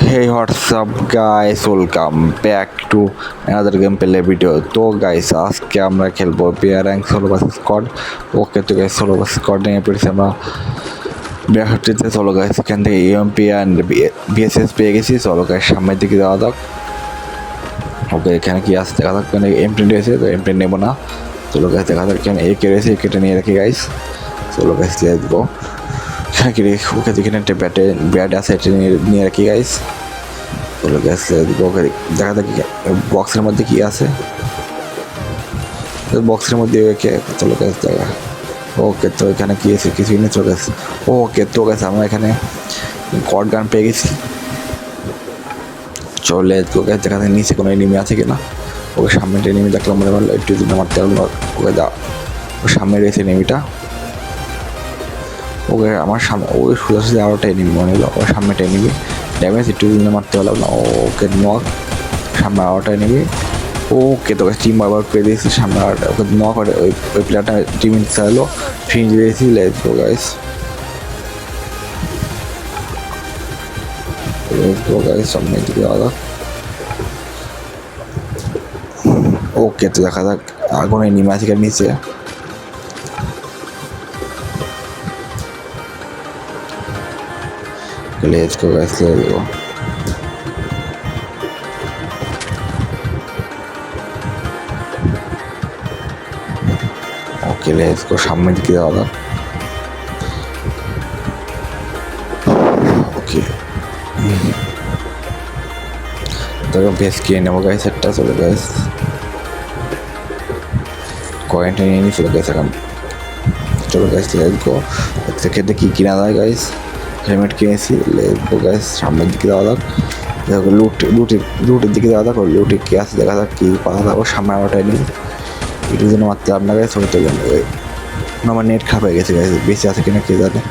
Hey, what's up guys? Welcome back to another gameplay video. তো guys আজকে আমরা খেলবো pair rank solo versus squad. Okay তো guys solo versus squad নিয়ে পড়েছি আমরা ব্যাকটিতে। চলো গাইস এখান থেকে ইএমপি অ্যান্ড বিএসএস পেয়ে গেছি। চলো গাইস সামনের দিকে যাওয়া যাক। ওকে এখানে কি আছে দেখা যাক। এখানে এমপ্রিন্ট রয়েছে, তো এমপ্রিন্ট নেবো না। চলো গাইস দেখা যাক এখানে একে রয়েছে, একেটা নিয়ে রাখি গাইস। চলো গাইস লেটস গো। ওকে এখানে একটা ব্যাট আছে, এটা নিয়ে রাখি গাইস। চলো গ্যাস দেখা যাক বক্সের মধ্যে কি আছে। বক্সের মধ্যে চলো গ্যাস দেখা। ওকে তো এখানে কি আছে, কিছুই নেই। চলো গ্যাস ওকে তো গ্যাস আমরা এখানে কট গান পেয়ে গেছি। চলে গ্যাস দেখা যায় নিচে কোনো এনিমি আছে কিনা। ওকে সামনে এনিমি দেখলাম, মনে করলো একটু দিন মারতে পারলো। ওকে দা ও সামনে রয়েছে এনিমিটা। ওকে আমার সামনে ওই সোজাসুজি আরোটা এনিমি মনে হলো। ওর সামনেটা এনিমি ড্যামেজ একটু দিনে মারতে পারলাম না। ওকে নক সামনে আরোটা এনিমি। ওকে তোকে টিম আবার পেয়ে দিয়েছি সামনে আরোটা। ওকে নক করে ওই প্লেয়ারটা টিম চাইলো, ফিনিশ দিয়েছি। লেটস গো গাইস, সামনে দিকে যাওয়া যাক। ওকে তো দেখা যাক আগুন এনিমি আছে নিচে। Let's go guys, let's go. Okay, let's go. সামনের দিকে যাওয়া যাক। ওকে দেখো বেশ কিনে নেবো গাইস একটা। চলো গাইস কয়েনটা নিয়ে নিই। চলো গাইস এখন চলো গাইস লেটস গো। সেক্ষেত্রে কি কিনা যায় গাইস? হেলমেট কিনেছি। লেটস গো গাইস সামনের দিকে যাওয়া যাক। দেখো লুটের দিকে যাওয়া যাক। লুটে কি আছে দেখা যাক, কি পাওয়া যাবো। সামনে আমারটাই নিই এটার জন্য মারতে আপনাকে ছবি তুলে নেবে। আমার নেট খারাপ হয়ে গেছে গাইস, বেশি আছে কিনা কে জানে।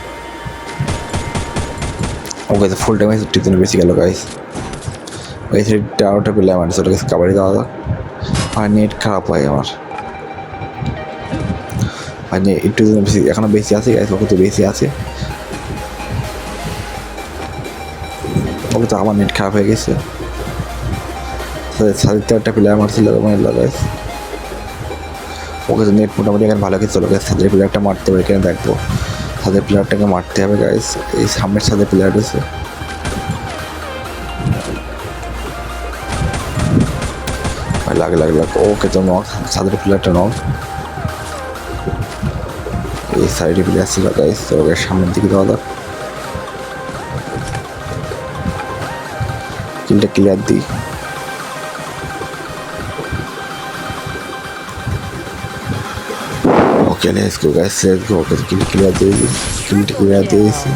ওকে ফুল ড্যামেজ এটার জন্য বেশি গেল গাইস। ওই টাওয়ারটা পেলে আমার চলে গেছে কাবাডি যাওয়া যাক। আর নেট খারাপ হয় আমার, মানে একটু বেশি এখনো বেশি আছে গাইস। ওকে তো বেশি আছে। ওকে তো আমার নেট খারাপ হয়ে গেছে। সাড়ে একটা প্লেয়ার মারছিল গাইস। ওকে তো নেট মোটামুটি এখানে ভালো কিছু চলো গাইস। সাদের প্লেয়ারটা মারতে হবে কিনা দেখবো। সাদের প্লেয়ারটাকে মারতে হবে গাইস। এই সামনের সাদের প্লেয়ার রয়েছে। লাগে ওকে তো নক সাদের প্লেয়ারটা নক। এই সাইডে প্লেয়ার ছিল গাইস। তো ওকে সামনের দিকে যাওয়া যাক। কিলটা ক্লিয়ার দিই। Okay let's go guys, let's go. Okay কিলটা ক্লিয়ার দিয়েছি।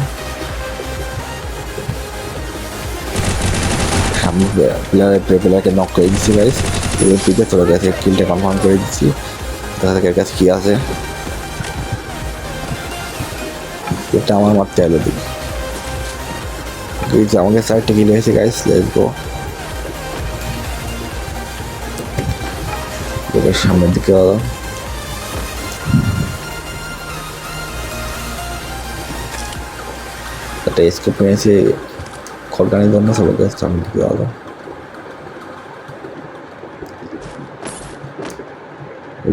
সামনে প্লেয়ারকে নক করে দিচ্ছি গাইস। এবার পিকে চলে গেছে, কিলটা কনফার্ম করে দিচ্ছি। তাদের কাছে কি আছে এটা আমার মারতে হলো দিকে। আমাকে সাইডটা কিল হয়েছে গাইস। লেটস গো। এবার সামনের দিকে একটা স্কোপ নিয়েছি খড়গানের জন্য। চলে গেছে সামনের দিকে যাওয়া।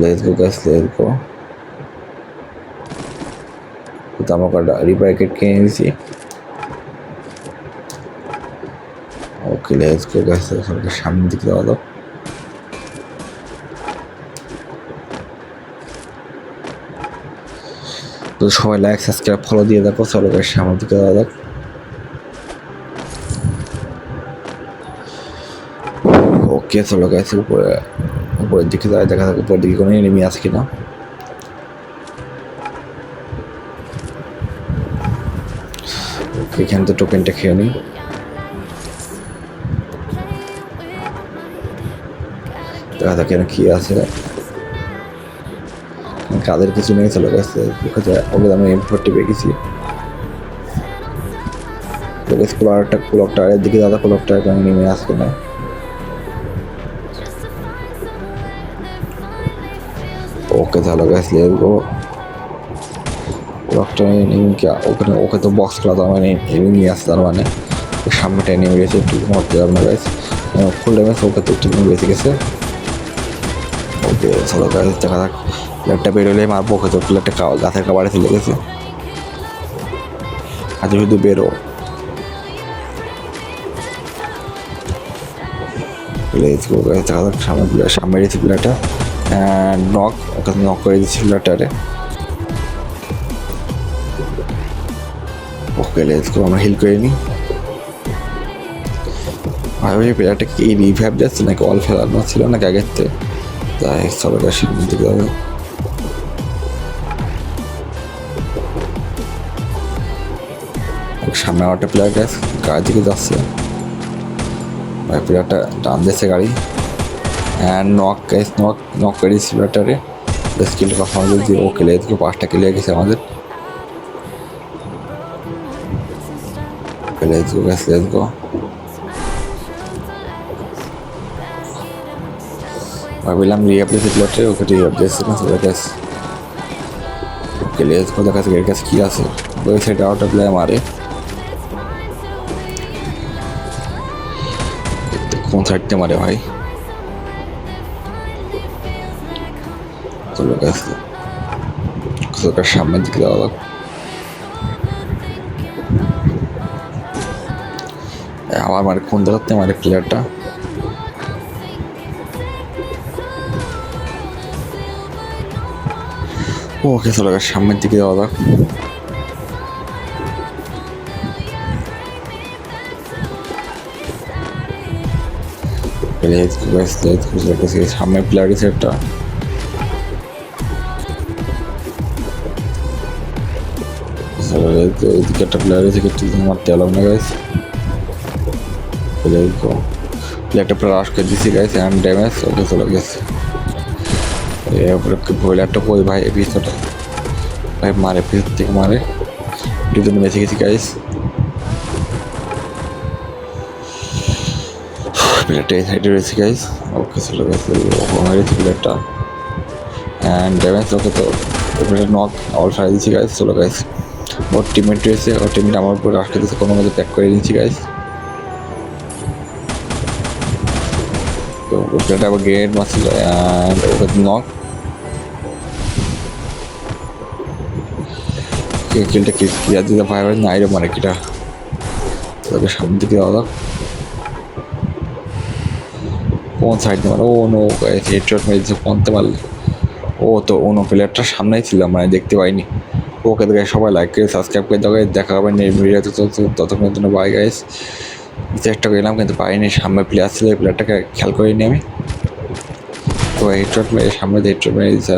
লেটস গো গাইস, লেটস গো। আমাকে রিপার কিট কিনে নিয়েছি। ওকে লেটস গো গাইস, সামনের দিকে যাওয়া যাক। তো সবাই লাইক সাবস্ক্রাইব ফলো দিয়ে দেখো। চলো গাইস সামনের দিকে যাওয়া যাক। ওকে চলো গাইস উপরের দিকে যাই, দেখা যাক উপরের দিকে কোনো এনিমি আছে কিনা। এখান থেকে টোকেনটা খেয়ে নিই। দেখা যাক এখানে কি আছে। কাদের কিছু নেই। চলে গেছে ওকে আমি M40 পেয়ে গেছি। ক্লকটা এর দিকে দাদা ক্লকটা নেমে আসবে না। ওকে চলো গাইস লেটস গো। ক্লকটা নেমে কি ওখানে ওকে তো বক্স খোলা, তার মানে নিয়ে আসছে। তার মানে সামনেটা নেমে গেছে, একটু মারতে হবে না গাইস, ফুল ড্যামেজ ওকে তো একটু বেঁচে গেছে। ওকে চলো গাইস দেখা যাক, প্লেয়ারটা বেরোলে মারবো, ওকে তো প্লেয়ারটা গাছের কাবারে চলে গেছে, আজ শুধু বেরো। লেটস গো গাইস, দেখা যাক সামনে দিয়েছি প্লেয়ারটা, নক, ওকে নক করে দিচ্ছি প্লেয়ারটারে। ওকে লেটস গো, আমরা হিল করে নিই। ভাই প্লেয়ারটা কি রিভ্যাপ যাচ্ছে নাকি অল ফেলানো ছিল নাকি আগের থেকে, তাই চলো গাইস সামনে দিকে যাবে। সামনে একটা প্লেয়ার গাইস গাড়ি দিকে যাচ্ছে, ভাই প্লেয়ারটা ডান দিয়েছে গাড়ি, অ্যান্ড নক গাইস, নক করে দিচ্ছি প্লেয়ারটারে, স্কিলটা কথা আমাদের দিয়ে। ওকে লেটস গো, 5টা ক্লিয়ার গেছে আমাদের। Let's go guys, let's go. ভাবিলাম রিহ্যাব দিয়েছে প্লেয়ারটা, ওকে রিহ্যাব দিয়েছে না সবাই গাইস। ওকে লেটস গো, দেখা যাচ্ছে এর কাছে কী আছে, ওই সাইডে আউট প্লেয়ার মারে, কোন সাইডতে মারে ভাই, চলো গাইস ওটার সামনের দিকে যাওয়া যাক। আমার মানে কোন জায়গাতে মারে প্লেয়ারটা, ওকে চলো গাইস সামনের দিকে যাওয়া যাক। সামনের প্লেয়ার সেটটা, ওইদিকে একটা প্লেয়ার আছে, একটু মারতে এলাম না গাইস। প্লেয়ারটা পুরো রাশ করে দিচ্ছি গাইস, অ্যান্ড ড্যামেজ, ওকে চলে গেছে। প্লেয়ারটা কই ভাই, পিছটা ভাই মারে, পিছন থেকে মারে, দুজনে বেঁচে গেছি গাইস। প্লেয়ারটা এই সাইডে রয়েছে গাইস, ওকে চলে গেছে, মেরেছি প্লেয়ারটা, অ্যান্ড ড্যামেজ, ওকে তো প্লেয়ারটা নক অল সারা দিচ্ছি গাইস। চলো গাইস ওর টিমমেট রয়েছে, ওর টিমমেট আমার উপর রাশ করে দিচ্ছে, কোনো মধ্যে প্যাক করে দিচ্ছি গাইস। তো প্লেয়ারটা আবার গ্রেনেড মারছিল, অ্যান্ড ওকে নক, কিলটা ক্লিয়ার দিতে ভাই ভাই নাই রে মানে কিটা, তোকে সামনের দিকে যাওয়া যাক। কোন সাইড দিয়ে মানে, ও নো গাইস হেডশট মেরেছে, কোনতে পারলে, ও তো অন্য প্লেয়ারটার সামনেই ছিল, মানে দেখতে পাইনি। ওকে দেখে সবাই লাইক করে সাবস্ক্রাইব করে দেওয়া, দেখা হবে ভিডিওতে, ততক্ষণের জন্য বাই গাইস। চেষ্টা করলাম কিন্তু পাইনি, সামনে প্লেয়ার ছিল, এই প্লেয়ারটাকে খেয়াল করিনি আমি, তো হেডশট মেরে সামনে হেডশট মেরে দিয়েছে।